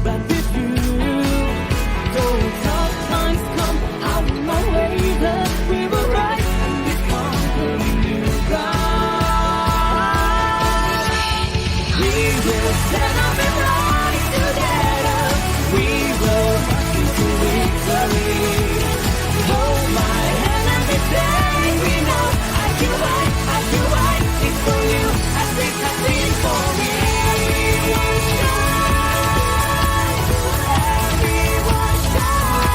but with you. Though tough times come out my way, that we will rise and become the new God. We will stand up and rise together. We will march into victory. Hold my hand and we say we know IQI is for you as it has been for me. Everyone shine.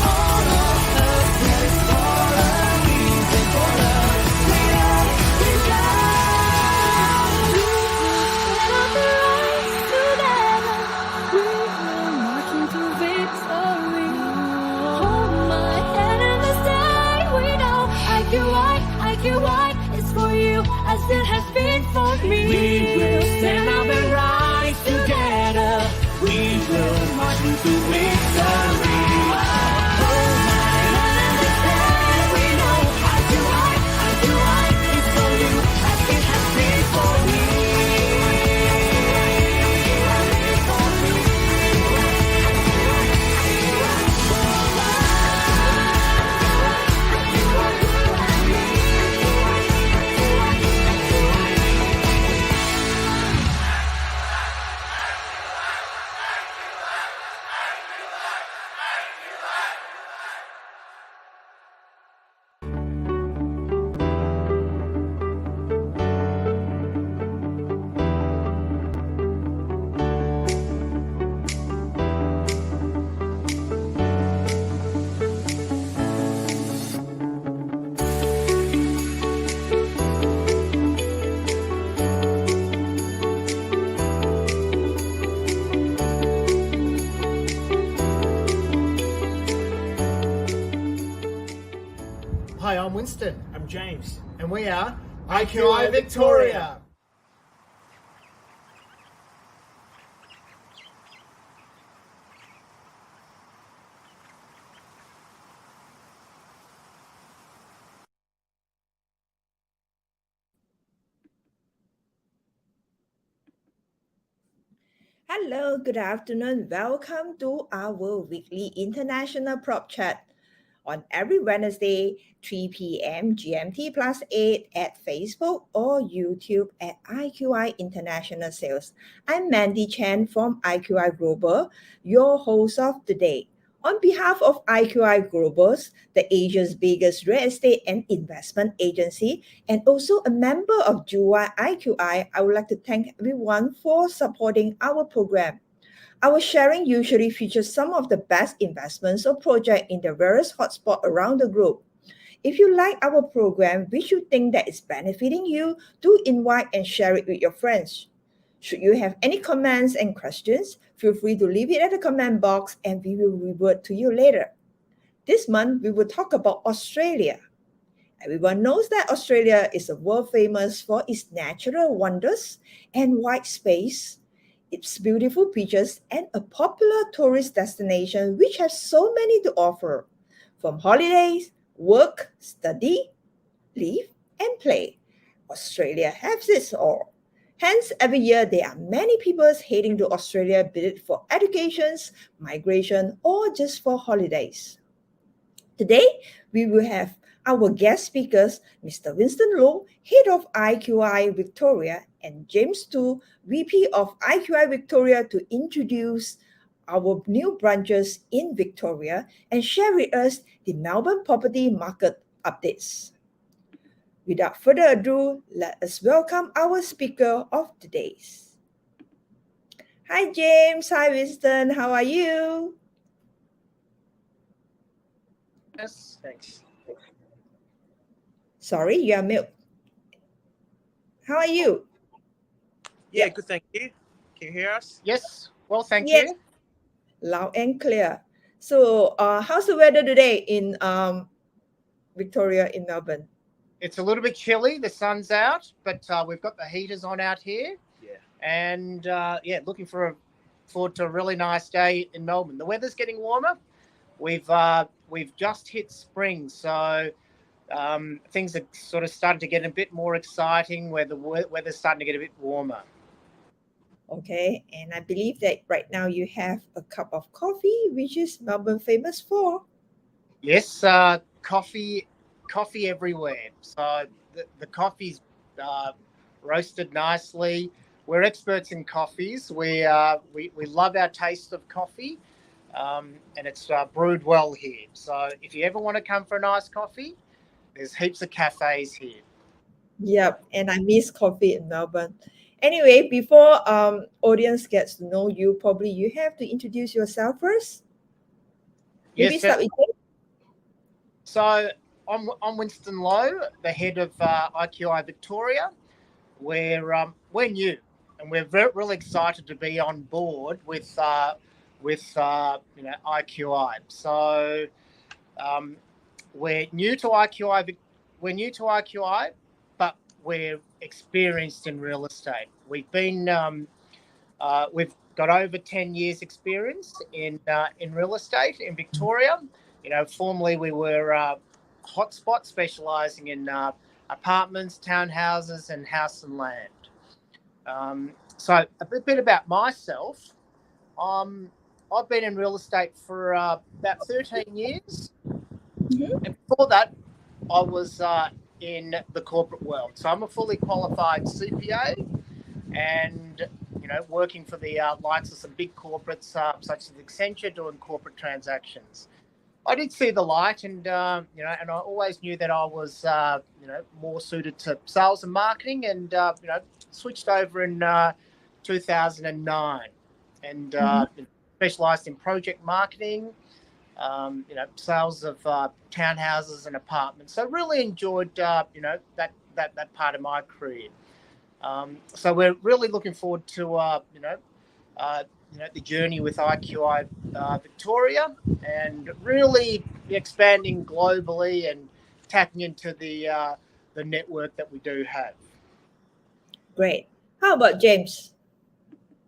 All of us is for a reason, for a greater design. We will rise together. We will march into victory. Hold my hand and let's say we know IQI is for you as it has been for me. We will stand up and rise together. We will march into victory. Hold my hand and let's say we know IQI is for you as it has been for me. Hi, I'm Winston. I'm James. And we are IQI Victoria. Hello, good afternoon. Welcome to our weekly international prop chat on every Wednesday, 3 p.m. GMT plus 8 at Facebook or YouTube at IQI International Sales. I'm Mandy Chan from IQI Global, your host of the day. On behalf of IQI Globals, the Asia's biggest real estate and investment agency, and also a member of Juwai.com, I would like to thank everyone for supporting our program. Our sharing usually features some of the best investments or projects in the various hotspots around the globe. If you like our program, which you think that is benefiting you, do invite and share it with your friends. Should you have any comments and questions, feel free to leave it at the comment box and we will revert to you later. This month, we will talk about Australia. Everyone knows that Australia is a world famous for its natural wonders and wide space, its beautiful beaches, and a popular tourist destination which has so many to offer, from holidays, work, study, live, and play. Australia has it all. Hence, every year there are many people heading to Australia, be it for educations, migration, or just for holidays. Today, we will have our guest speakers, Mr. Winston Loh, Head of IQI Victoria, and James Tu, VP of IQI Victoria, to introduce our new branches in Victoria and share with us the Melbourne property market updates. Without further ado, let us welcome our speaker of the day. Hi, James. Hi, Winston. How are you? Yes, thanks. Sorry, you are mute. How are you? Yeah, good, thank you. Can you hear us? Yes. Well, thank Yes. you. Loud and clear. So, how's the weather today in Victoria, in Melbourne? It's a little bit chilly. The sun's out, but we've got the heaters on out here. Yeah. And looking forward to a really nice day in Melbourne. The weather's getting warmer. We've just hit spring, so things are sort of starting to get a bit more exciting where the weather's starting to get a bit warmer. Okay, and I believe that right now you have a cup of coffee, which is Melbourne famous for. Yes, coffee everywhere. So the coffee's uh, roasted nicely. We're experts in coffees. We love our taste of coffee, and it's brewed well here. So if you ever want to come for a nice coffee, there's heaps of cafes here. Yep, and I miss coffee in Melbourne. Anyway, before audience gets to know you, probably you have to introduce yourself first. Maybe Yes, start with you. so I'm Winston Lowe, the head of IQI Victoria. We're new, and we're really excited to be on board with IQI. So um, we're new to IQI. We're new to IQI, but we're experienced in real estate. We've got over 10 years experience in real estate in Victoria. Formerly we were hotspot specialising in apartments, townhouses, and house and land. So a bit about myself. I've been in real estate for about 13 years, Mhm. and before that, I was in the corporate world. So I'm a fully qualified CPA, and working for the likes of some big corporates such as Accenture, doing corporate transactions. I did see the light, and I always knew that I was more suited to sales and marketing, and switched over in 2009, and Mhm. specialised in project marketing, sales of townhouses and apartments. So really enjoyed that part of my career. So we're really looking forward to the journey with IQI Victoria, and really expanding globally and tapping into the network that we do have. Great. How about James?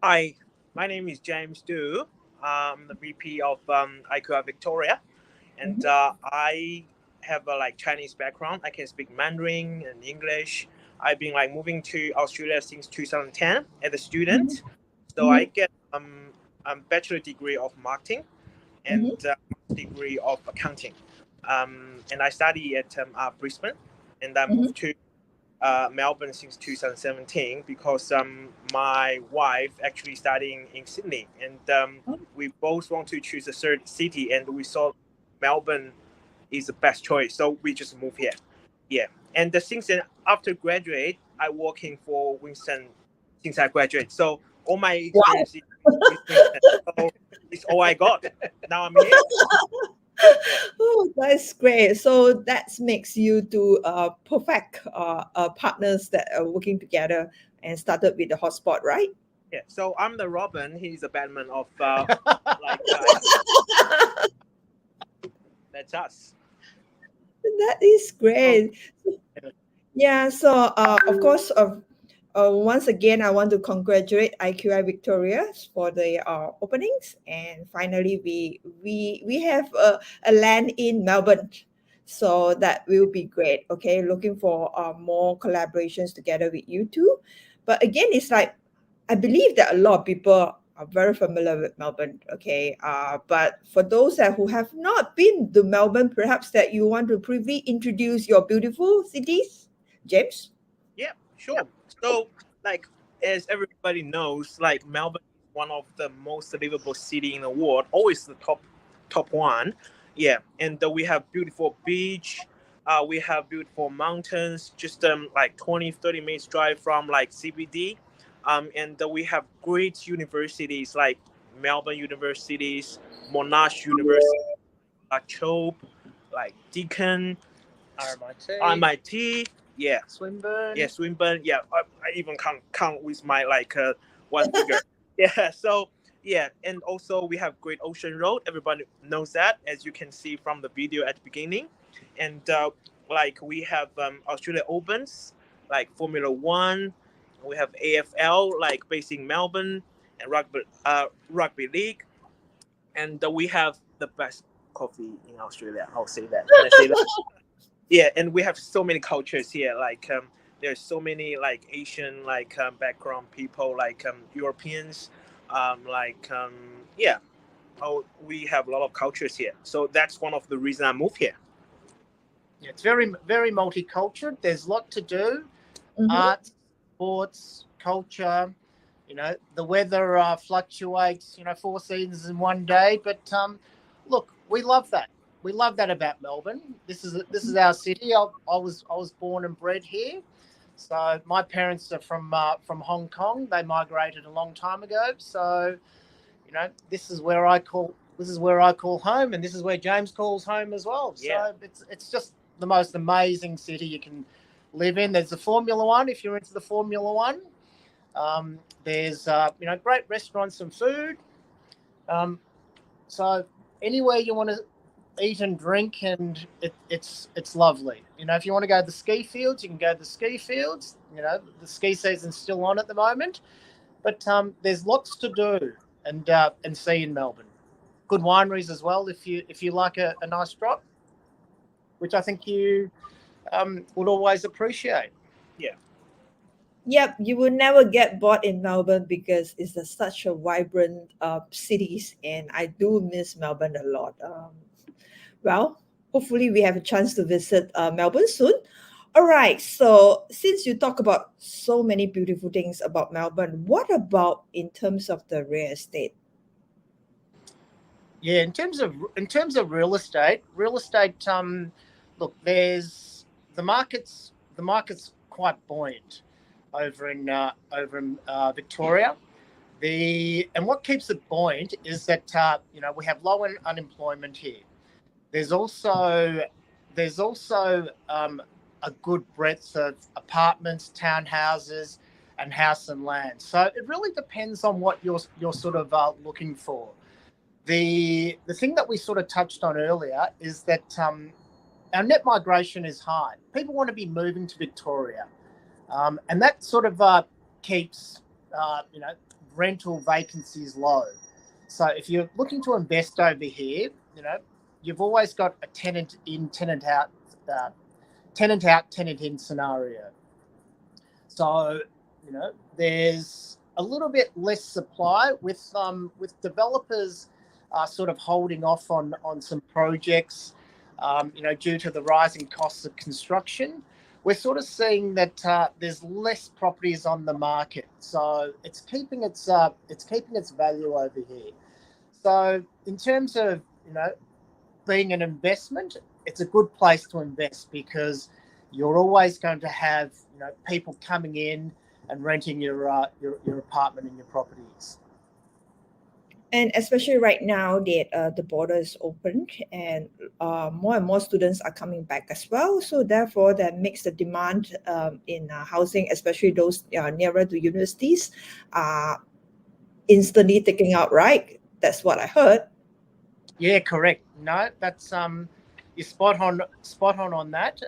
Hi, my name is James Du. I'm the VP of IQI Victoria, and Mhm. I have a Chinese background. I can speak Mandarin and English. I've been moving to Australia since 2010 as a Mhm. student. So I Mhm. get a bachelor degree of marketing and Mhm. master degree of accounting. And I study at Brisbane, and I Mhm. moved to Melbourne since 2017 because my wife actually studying in Sydney, and we both want to choose a third city, and we saw Melbourne is the best choice, so we just moved here. Yeah, and since then, after graduate, I working for Winston since I graduate. So all my Wow. experience is with Winston. So it's all I got. Now I'm here. Yeah. Oh, that's great. So that makes you two perfect partners that are working together and started with the hotspot, right? Yeah. So I'm the Robin. He's the Batman of IQ. That's us. That is Oh, great. Yeah, so of course, once again, I want to congratulate IQI Victoria for the openings, and finally, we have a land in Melbourne, so that will be great. Okay, looking for more collaborations together with you two. But again, it's like I believe that a lot of people are very familiar with Melbourne. Okay, but for those who have not been to Melbourne, perhaps that you want to briefly introduce your beautiful cities, James. Yeah, sure. So, as everybody knows, Melbourne is one of the most livable city in the world, always the top one. Yeah, and we have beautiful beach. We have beautiful mountains, just 20-30 minutes drive from CBD. And we have great universities like Melbourne Universities, Monash University, Chope, Deakin, MIT. Yeah, Swinburne. yeah, Swinburne. Yeah, I even can't count with my one figure. Yeah, so yeah, and also we have Great Ocean Road. Everybody knows that, as you can see from the video at the beginning, and we have Australia Opens, like Formula One. We have AFL, based in Melbourne, and rugby league, and we have the best coffee in Australia. I'll say that. Can I say that? Yeah, and we have so many cultures here. There's so many like Asian background people, like Europeans, like yeah. Oh, we have a lot of cultures here, so that's one of the reasons I moved here. Yeah, it's very, very multicultural. There's a lot to do. Mhm. Arts, sports, culture. The weather fluctuates. 4 seasons in one day. But look, we love that. We love that about Melbourne. This is our city. I was born and bred here. So my parents are from Hong Kong. They migrated a long time ago. So this is where I call home, and this is where James calls home as well. Yeah. So it's just the most amazing city you can live in. There's the Formula One if you're into the Formula One. There's great restaurants and food. So anywhere you want to eat and drink, and it's lovely. If you want to go to the ski fields, you can go to the ski fields. The ski season's still on at the moment, but there's lots to do and see in Melbourne. Good wineries as well if you like a nice drop, which I think you would always appreciate. Yeah. Yep, you will never get bored in Melbourne because it's such a vibrant cities, and I do miss Melbourne a lot. Well, hopefully we have a chance to visit Melbourne soon. All right, so since you talk about so many beautiful things about Melbourne, what about in terms of the real estate? Yeah, in terms of real estate, look, there's the market's quite buoyant over in Victoria. And what keeps it buoyant is that we have low unemployment here. There's also a good breadth of apartments, townhouses, and house and land. So it really depends on what you're sort of looking for. The thing that we sort of touched on earlier is that our net migration is high. People want to be moving to Victoria, and that sort of keeps rental vacancies low. So if you're looking to invest over here, you've always got a tenant in, tenant out, tenant in scenario. So there's a little bit less supply with developers sort of holding off on some projects, due to the rising costs of construction. We're sort of seeing that there's less properties on the market, so it's keeping its value over here. So in terms of being an investment, it's a good place to invest because you're always going to have people coming in and renting your apartment and your properties. And especially right now that the border is open, and more and more students are coming back as well. So therefore, that makes the demand in housing, especially those nearer to universities, instantly taking out. Right? That's what I heard. Yeah, correct. No, that's you're spot on that.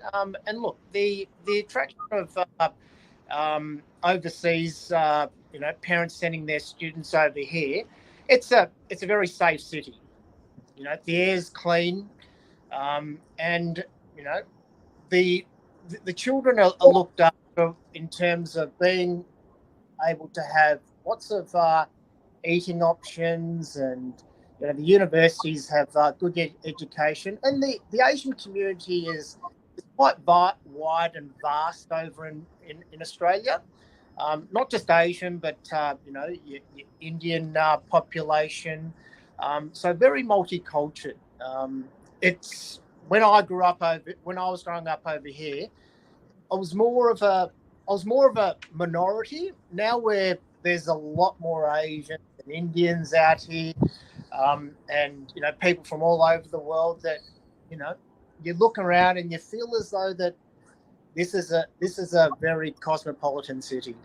And look, the attraction of overseas, parents sending their students over here. It's a very safe city. The air's clean, and the the children are looked after in terms of being able to have lots of eating options, and the universities have good education, and the Asian community is quite wide and vast over in Australia. Not just Asian, but your Indian population. So very multicultural. It's when I was growing up over here, I was more of a minority. Now there's a lot more Asians and Indians out here, and people from all over the world that you look around and you feel as though that this is a very cosmopolitan city.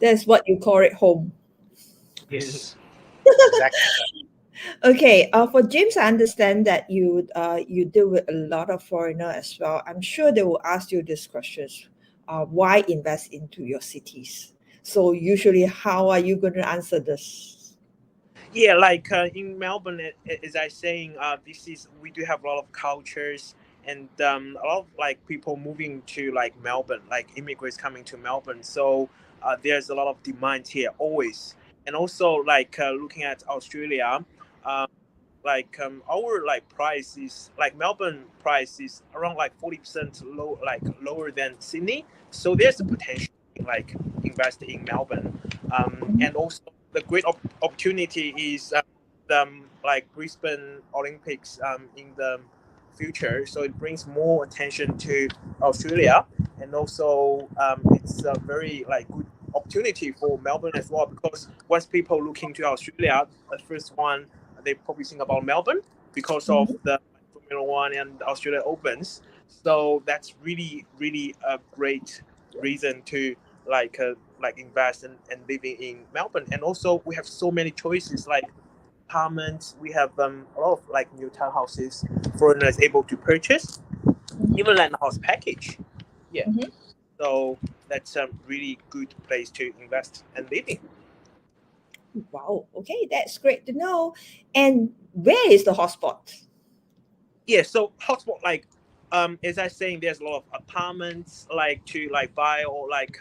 That's what you call it home. Yes, exactly. Okay, for James, I understand that you deal with a lot of foreigner as well. I'm sure they will ask you these questions. Why invest into your cities? So usually, how are you going to answer this? Yeah, like in Melbourne, as I saying, we do have a lot of cultures, and a lot of like people moving to like Melbourne, like immigrants coming to Melbourne. So there's a lot of demand here always, and also like looking at Australia. Um, our like price is like Melbourne price is around like 40% low, like lower than Sydney. So there's a potential like invest in Melbourne, and also the great opportunity is like Brisbane Olympics in the future. So it brings more attention to Australia, and also it's a very like good opportunity for Melbourne as well, because once people looking to Australia, the first one they probably think about Melbourne because of the Formula One and Australia Opens. So that's really, really a great reason to like invest and living in Melbourne. And also we have so many choices like apartments. We have a lot of like new townhouses foreigners able to purchase, even land house package. Yeah. Mhm. So that's a really good place to invest and live in. Wow. Okay, that's great to know. And where is the hotspot? Yeah, so hotspot like as I saying, there's a lot of apartments like to like buy, or like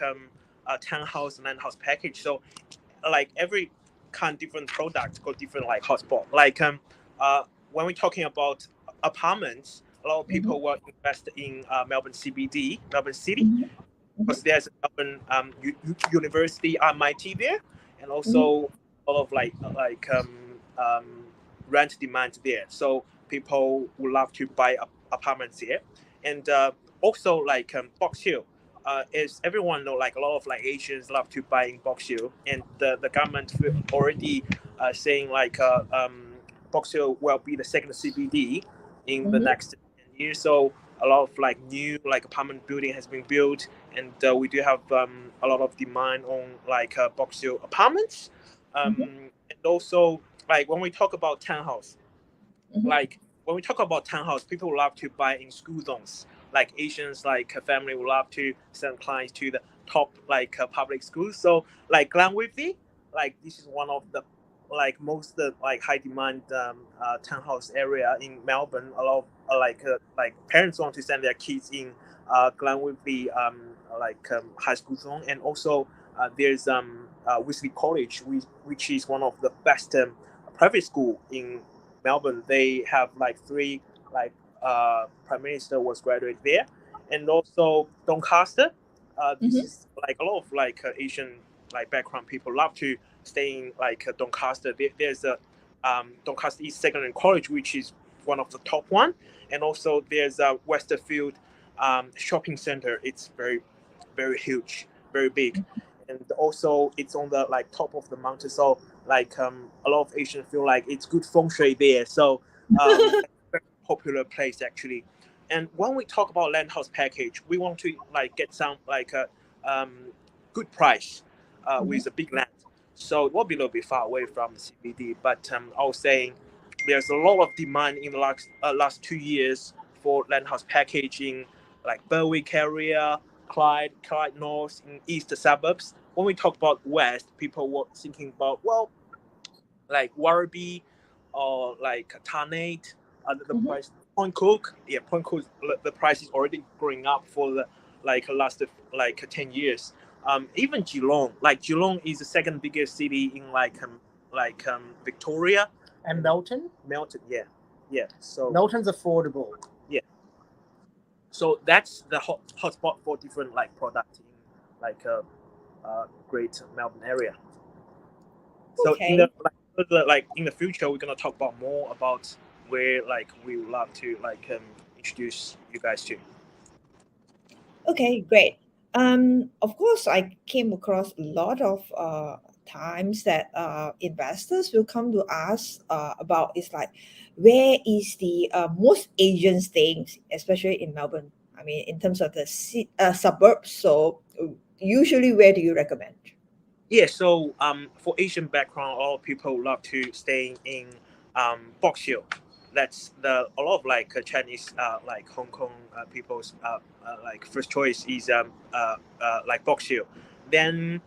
a townhouse and land house package. So like every kind of different product got different like hotspot. Like when we're talking about apartments, a lot of Mm-hmm. people will invest in Melbourne CBD, Melbourne City, Mm-hmm. because there's Melbourne University MIT there, and Mm-hmm. also a lot of um, rent demand there. So people would love to buy apartments here, and also like Box Hill. As everyone know, like a lot of like Asians love to buy in Box Hill, and the government already saying like Box Hill will be the second CBD in the Mm-hmm. next 10 years. So a lot of like new like apartment building has been built, and we do have a lot of demand on like Box Hill apartments, Mm-hmm. and also like when we talk about townhouse, Mm-hmm. like when we talk about townhouse, people love to buy in school zones. Like Asians, like a family would love to send clients to the top like public schools. So like Glenwithy, like this is one of the like most like high demand townhouse area in Melbourne. A lot of like parents want to send their kids in Glenwithy high school zone, and also there's Wesley College, which is one of the best private school in Melbourne. They have like three like prime minister was graduated there, and also Doncaster. This Mm-hmm. is like a lot of like Asian like background people love to stay in like Doncaster. There's a Doncaster East Secondary College, which is one of the top one, and also there's a Westerfield shopping center. It's very, very huge, very big, and also it's on the like top of the mountain. So like a lot of Asians feel like it's good feng shui there. So it's a very popular place actually. And when we talk about land house package, we want to like get some like a good price with a big land. So it will be a little bit far away from the CBD. But I was saying there's a lot of demand in the last 2 years for land house packaging, like Berwick area, Clyde North, in east suburbs. When we talk about west, people were thinking about, well, like Werribee or like Tarnate, the Mm-hmm. price. Point Cook, yeah, Point Cook, the price is already going up for the like last like 10 years. Even Geelong, like Geelong is the second biggest city in Victoria. And Melton? Melton, yeah, yeah. So Melton's affordable. yeah, so that's the hotspot for different like products in like great Melbourne area. So in Okay. in the future, we're gonna talk about more about where like we would love to like introduce you guys to. Okay, great. Of course, I came across a lot of times that investors will come to us about it's like, where is the most Asian staying, especially in Melbourne? I mean, in terms of the suburbs. So, usually, where do you recommend? Yeah, so for Asian background, a lot of people love to stay in Box Hill. That's the a lot of like Chinese like Hong Kong people's like first choice is like Box Hill. Then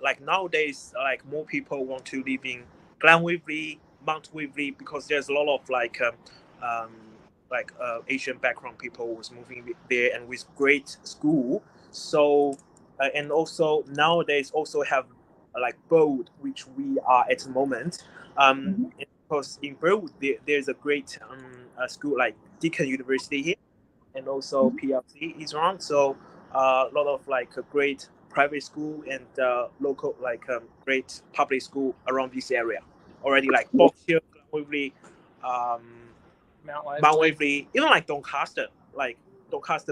like nowadays, like more people want to live in Glenwithy, Mount Withley, because there's a lot of like like Asian background people was moving there, and with great school. So and also nowadays also have like Bold, which we are at the moment. Mhm. Because in Bold there's a great school like Deakin University here, and also Mhm. PLC is around. So a lot of like a great private school and local like great public school around this area already, like Berkshire, Glenwaverley, um, Mount Waverley, even like Doncaster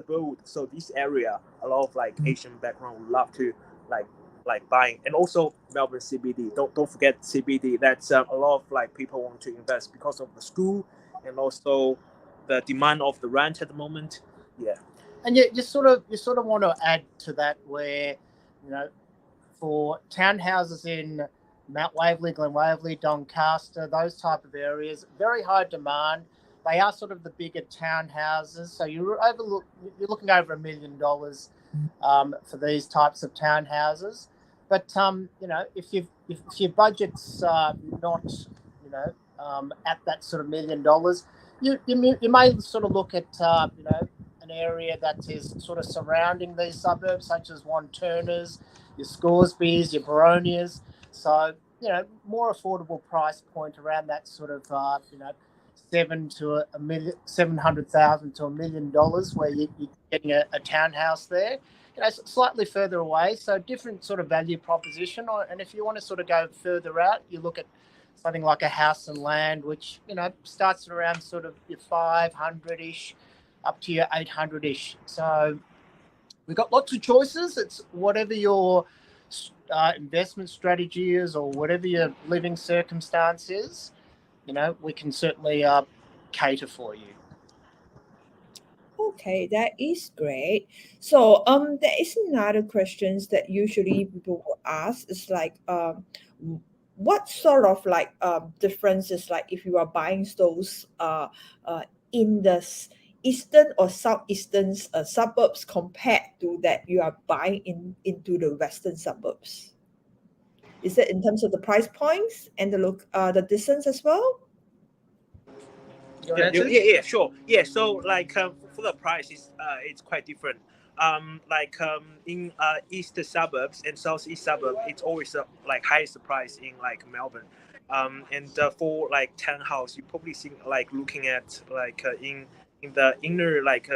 Road. So this area, a lot of like Asian background would love to like buying, and also Melbourne CBD. Don't forget CBD. That's a lot of like people want to invest because of the school and also the demand of the rent at the moment. Yeah. And you sort of want to add to that where, you know, for townhouses in Mount Waverley, Glen Waverley, Doncaster, those type of areas, very high demand. They are sort of the bigger townhouses, so you're looking over $1 million for these types of townhouses. But you know, if your budget's not, you know, at that sort of $1 million, you may sort of look at you know, an area that is sort of surrounding these suburbs, such as Turners, your Scoresbys, your Baronias. So, you know, more affordable price point around that sort of you know, $700,000 to $1 million, where you're getting a townhouse there. You know, slightly further away, so different sort of value proposition. And if you want to sort of go further out, you look at something like a house and land, which, you know, starts at around sort of your 500-ish up to your 800-ish. So we've got lots of choices. It's whatever your investment strategy is or whatever your living circumstance is, you know, we can certainly cater for you. Okay, that is great. So, there is another questions that usually people will ask is like, what sort of like differences, like if you are buying those in the eastern or southeastern suburbs compared to that you are buying into the western suburbs? Is it in terms of the price points and the distance as well? Yeah, sure. Yeah, so like for the price, it's quite different. Like in east suburbs and southeast suburb, it's always like highest price in like Melbourne. And for like townhouse, you probably see like looking at like in the inner like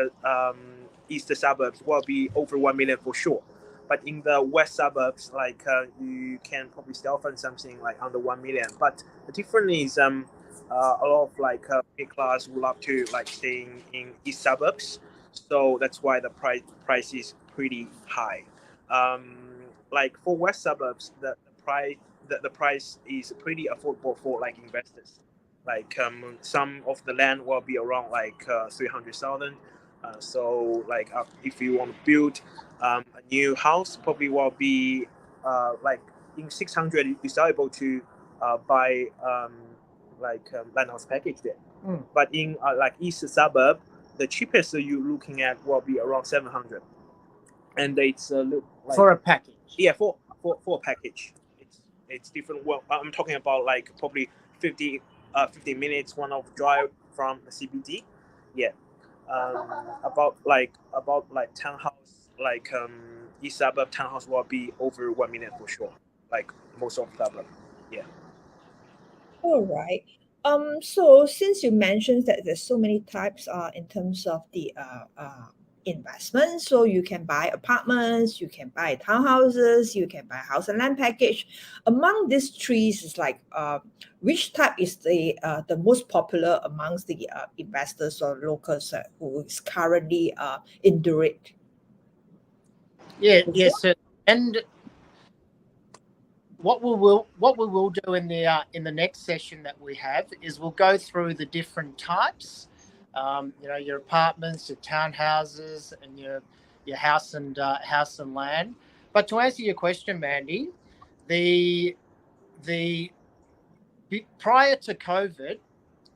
east suburbs will be over 1 million for sure. But in the west suburbs, like you can probably still find something like under 1 million. But the difference is a lot of like big class would love to like staying in east suburbs, so that's why the price is pretty high. Um, like for west suburbs, the price is pretty affordable for like investors. Like some of the land will be around like 300,000. So like if you want to build a new house, probably will be like in 600 you're still able to buy like land house package there. But in like east suburb, the cheapest you're looking at will be around 700, and it's look like, For a package. Yeah, for a package, it's different. Well, I'm talking about like probably 50 minutes one of drive from the CBD. Yeah, about like townhouse like east suburb townhouse will be over 1 million for sure. Like most of the suburb. Yeah. All right. So since you mentioned that there's so many types in terms of the investment, so you can buy apartments, you can buy townhouses, you can buy house and land package. Among these three, is like which type is the most popular amongst the investors or locals who is currently in the rate? Yeah, yes, sir. And what we will do in the next session that we have is we'll go through the different types. You know, your apartments, your townhouses, and your house and land. But to answer your question, Mandy, the prior to COVID,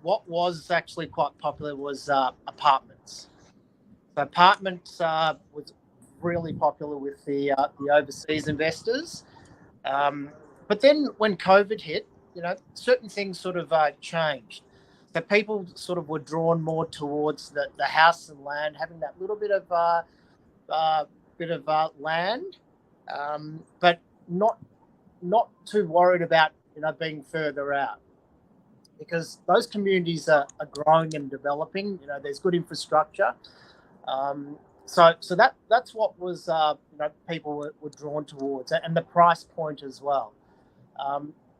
what was actually quite popular was apartments. So apartments was really popular with the overseas investors. But then when COVID hit, you know, certain things sort of changed. So people sort of were drawn more towards the house and land, having that little bit of land, but not too worried about being further out, because those communities are growing and developing. There's good infrastructure. So that's what was people were drawn towards, and the price point as well.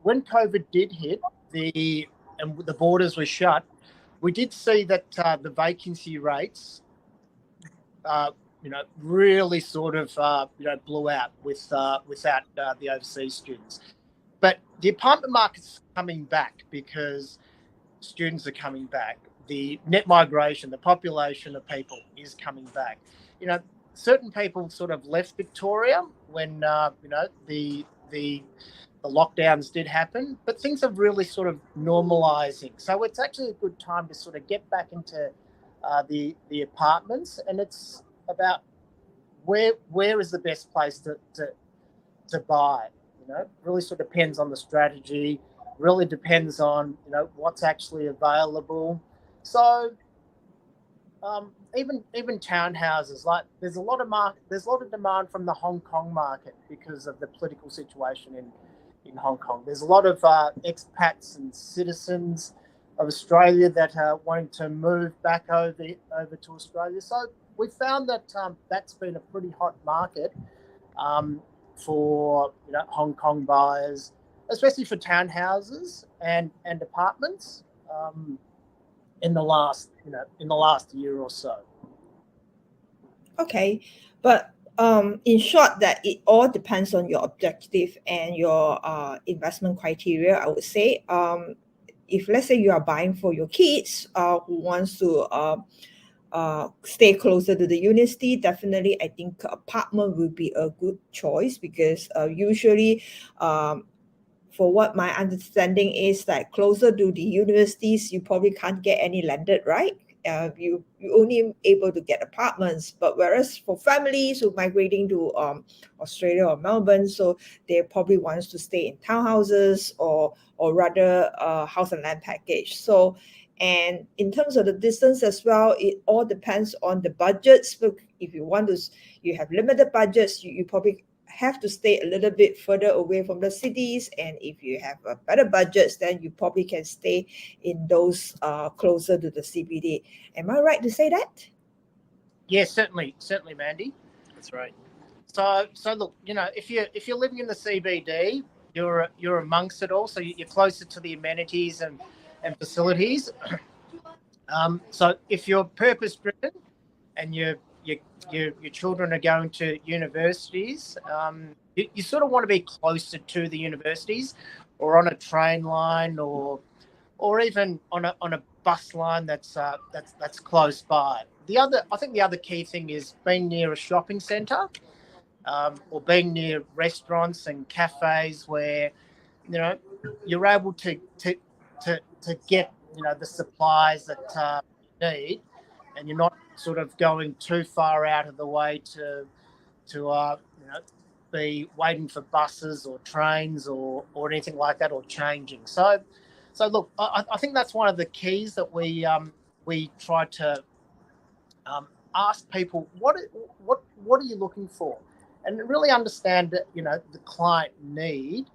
When COVID did hit, and the borders were shut, we did see that the vacancy rates, really sort of blew out without the overseas students. But the apartment market's coming back because students are coming back. The net migration, the population of people is coming back. Certain people sort of left Victoria when the lockdowns did happen, but things are really sort of normalising. So it's actually a good time to sort of get back into the apartments, and it's about where is the best place to buy. Really sort of depends on the strategy. Really depends on what's actually available. So even townhouses, like there's a lot of demand from the Hong Kong market because of the political situation in Hong Kong. There's a lot of expats and citizens of Australia that are wanting to move back over to Australia. So we found that that's been a pretty hot market for Hong Kong buyers, especially for townhouses and apartments in the last year or so. Okay, but in short, that it all depends on your objective and your investment criteria, I would say. If let's say you are buying for your kids who wants to stay closer to the university, definitely I think apartment will be a good choice, because usually for what my understanding is, that closer to the universities, you probably can't get any landed, right? You only able to get apartments, but whereas for families who migrating to Australia or Melbourne, so they probably wants to stay in townhouses or rather house and land package. So, and in terms of the distance as well, it all depends on the budgets. But if you have limited budgets, you probably have to stay a little bit further away from the cities, and if you have a better budgets, then you probably can stay in those closer to the CBD. Am I right to say that? Yes, certainly, Mandy. That's right. So look, if you're living in the CBD, you're amongst it all, so you're closer to the amenities and facilities. So if you're purpose driven and your children are going to universities, you sort of want to be closer to the universities, or on a train line, or even on a bus line that's close by. I think the other key thing is being near a shopping centre, or being near restaurants and cafes where you're able to get the supplies that you need, and you're not sort of going too far out of the way to be waiting for buses or trains or anything like that, or changing. So look, I think that's one of the keys that we try to ask people, what are you looking for, and really understand the client need,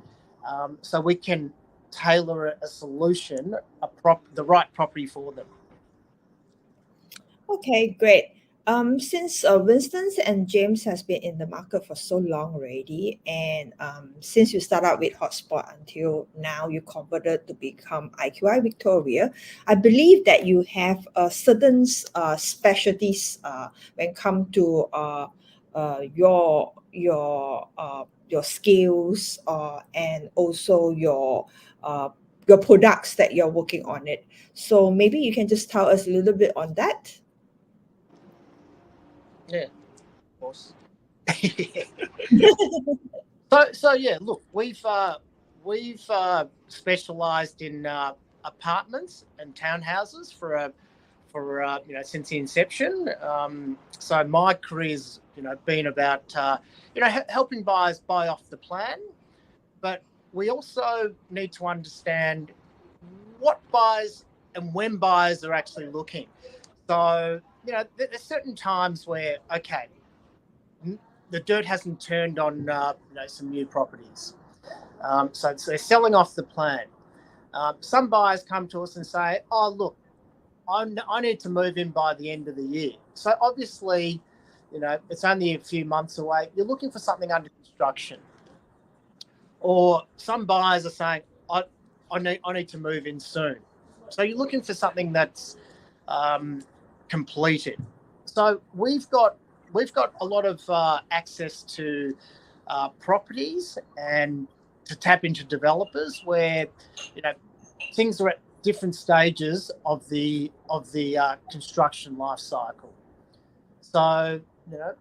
so we can tailor a solution, the right property for them. Okay, great. Since Winston and James has been in the market for so long already, and since you start out with Hotspot until now you converted to become IQI Victoria, I believe that you have certain specialties when it comes to your skills and also your products that you're working on it. So maybe you can just tell us a little bit on that. Yeah, of course. So yeah, look, we've specialised in apartments and townhouses for since the inception. So my career's been about helping buyers buy off the plan, but we also need to understand what buyers and when buyers are actually looking. So, you know, there's certain times where, okay, the dirt hasn't turned on, you know, some new properties. So they're selling off the plan. Some buyers come to us and say, oh, look, I need to move in by the end of the year. So obviously, you know, it's only a few months away. You're looking for something under construction. Or some buyers are saying, I need to move in soon. So you're looking for something that's completed. So we've got a lot of access to properties and to tap into developers where, you know, things are at different stages of the construction life cycle. So, you know,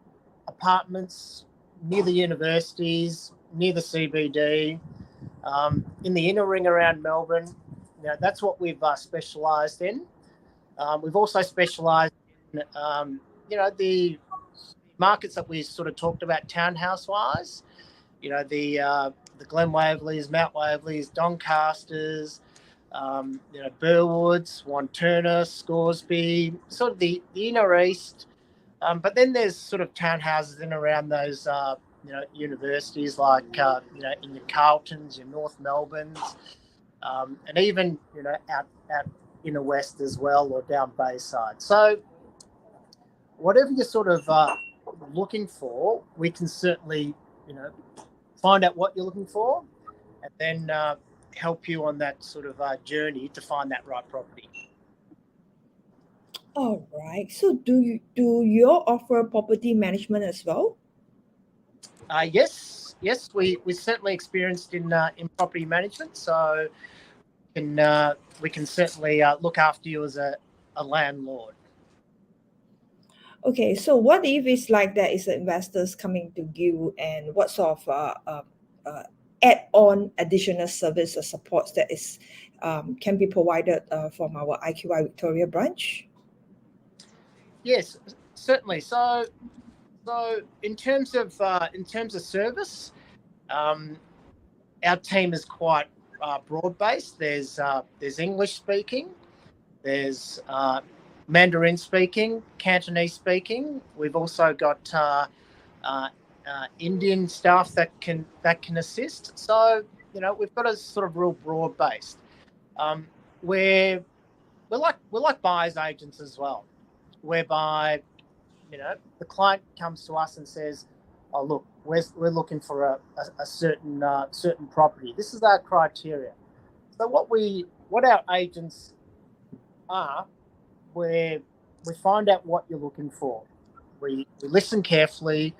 apartments near the universities, near the CBD, in the inner ring around Melbourne. You know, that's what we've specialised in. We've also specialised in, you know, the markets that we sort of talked about townhouse-wise. You know, the Glen Waverleys, Mount Waverleys, Doncasters, you know, Burwoods, Wanturna, Scoresby, sort of the inner east. But then there's sort of townhouses in around those, you know, universities like, you know, in your Carltons, your North Melbournes, and even, you know, out inner west as well, or down Bayside. So whatever you're sort of looking for, we can certainly, you know, find out what you're looking for, and then help you on that sort of journey to find that right property. All right. So do you offer property management as well? Yes, we certainly experienced in property management, so we can certainly look after you as a landlord. Okay, so what if it's like there is investors coming to you, and what sort of add-on additional service or supports that is can be provided from our IQI Victoria branch? Yes, certainly. So in terms of service, our team is quite broad based. There's English speaking, there's Mandarin speaking, Cantonese speaking. We've also got Indian staff that can assist. So, you know, we've got a sort of real broad based. We're like buyers agents as well, whereby, you know, the client comes to us and says, oh, look, we're looking for a certain property. This is our criteria. So what our agents are, we find out what you're looking for. We listen carefully,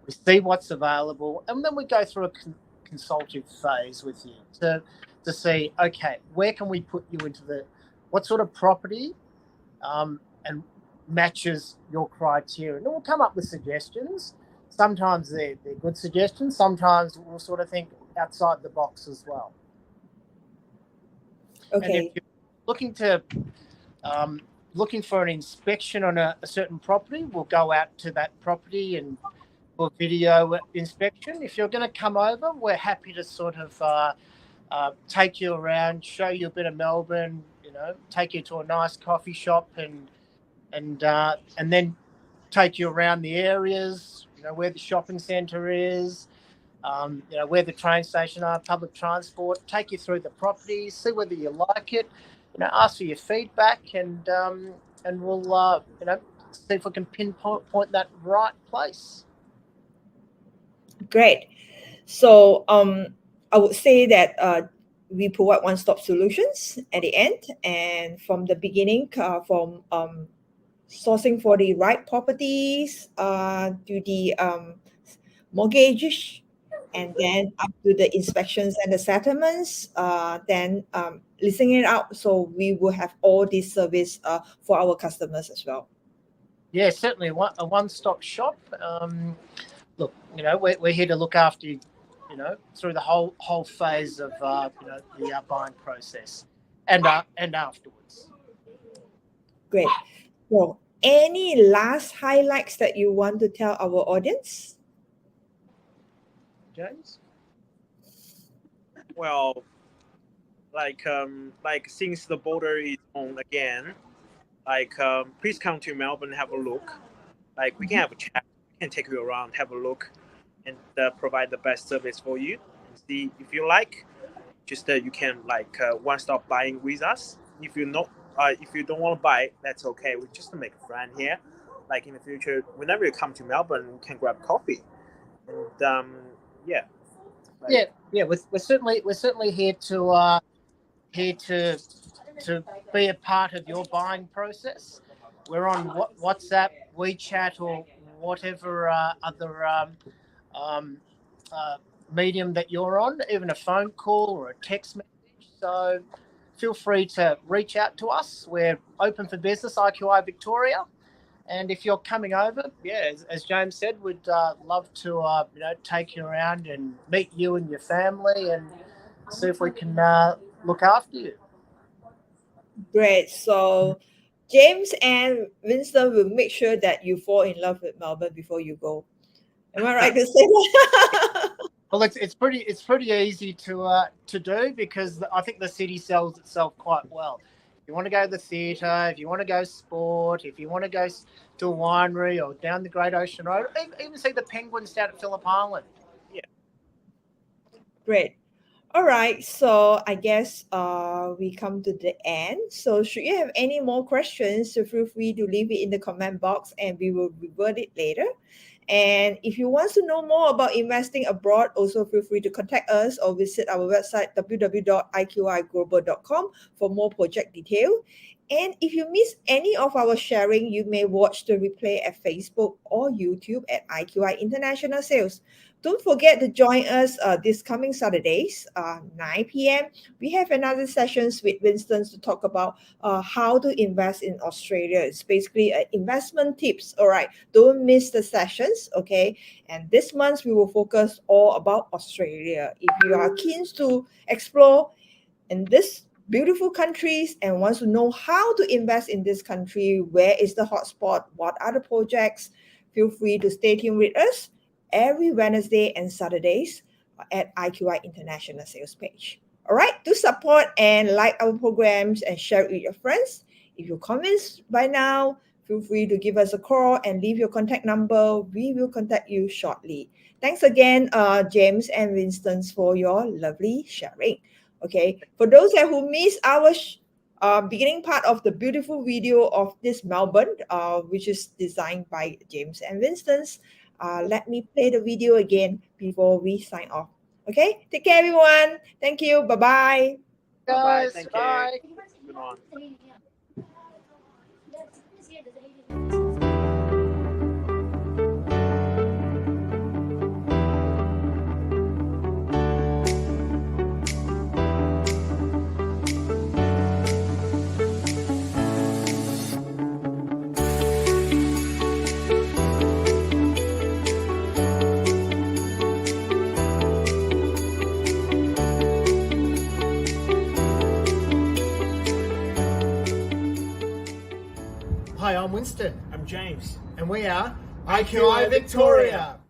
we see what's available, and then we go through a consultative phase with you to see, okay, where can we put you into what sort of property and matches your criteria. And we'll come up with suggestions. Sometimes they're good suggestions. Sometimes we'll sort of think outside the box as well. Okay. And if you're looking for an inspection on a certain property, we'll go out to that property and do a video inspection. If you're going to come over, we're happy to sort of take you around, show you a bit of Melbourne, you know, take you to a nice coffee shop and then take you around the areas, you know, where the shopping centre is, you know, where the train station are, public transport, take you through the properties, see whether you like it, you know, ask for your feedback, and we'll, you know, see if we can pinpoint that right place. Great. So I would say that we provide one-stop solutions at the end, and from the beginning, from sourcing for the right properties to the mortgage, and then up to the inspections and the settlements, then listing it out. So we will have all this service for our customers as well. Yeah, certainly a one-stop shop. Look, you know, we're here to look after you, you know, through the whole phase of you know, the buying process and afterwards. Great. So, any last highlights that you want to tell our audience? James? Well, like since the border is on again, please come to Melbourne, have a look. Like we can have a chat, we can take you around, have a look, and provide the best service for you. And see if you like, just you can one stop buying with us. If you don't want to buy, that's okay. We just make a friend here. Like in the future, whenever you come to Melbourne, we can grab coffee. And yeah, Yeah. We're certainly here to be a part of your buying process. We're on WhatsApp, WeChat, or whatever other medium that you're on, even a phone call or a text message. So feel free to reach out to us. We're open for business, IQI Victoria. And if you're coming over, as James said, we'd love to take you around and meet you and your family and see if we can look after you. Great. So James and Winston will make sure that you fall in love with Melbourne before you go. Am I right to say that? Well, it's pretty easy to do, because I think the city sells itself quite well. If you want to go to the theatre, if you want to go sport, if you want to go to a winery or down the Great Ocean Road, even see the penguins down at Phillip Island. Yeah. Great. All right. So I guess we come to the end. So should you have any more questions, so feel free to leave it in the comment box and we will revert it later. And if you want to know more about investing abroad, also feel free to contact us or visit our website www.iqiglobal.com for more project detail. And if you miss any of our sharing, you may watch the replay at Facebook or YouTube at IQI International Sales. Don't forget to join us this coming Saturdays, 9 p.m. We have another sessions with Winston to talk about how to invest in Australia. It's basically investment tips. All right, don't miss the sessions, okay? And this month we will focus all about Australia. If you are keen to explore in this beautiful countries and wants to know how to invest in this country, where is the hotspot, what are the projects, feel free to stay tuned with us every Wednesday and Saturdays at IQI International Sales page. All right, to support and like our programs and share it with your friends. If you comments by now, feel free to give us a call and leave your contact number. We will contact you shortly. Thanks again, James and Winston, for your lovely sharing. Okay, for those who missed our beginning part of the beautiful video of this Melbourne, which is designed by James and Winston's, let me play the video again before we sign off. Okay, take care, everyone. Thank you. Bye-bye. Bye-bye. Guys, Thank you. bye. Good one. Hi, I'm Winston, I'm James. and we are IQI Victoria.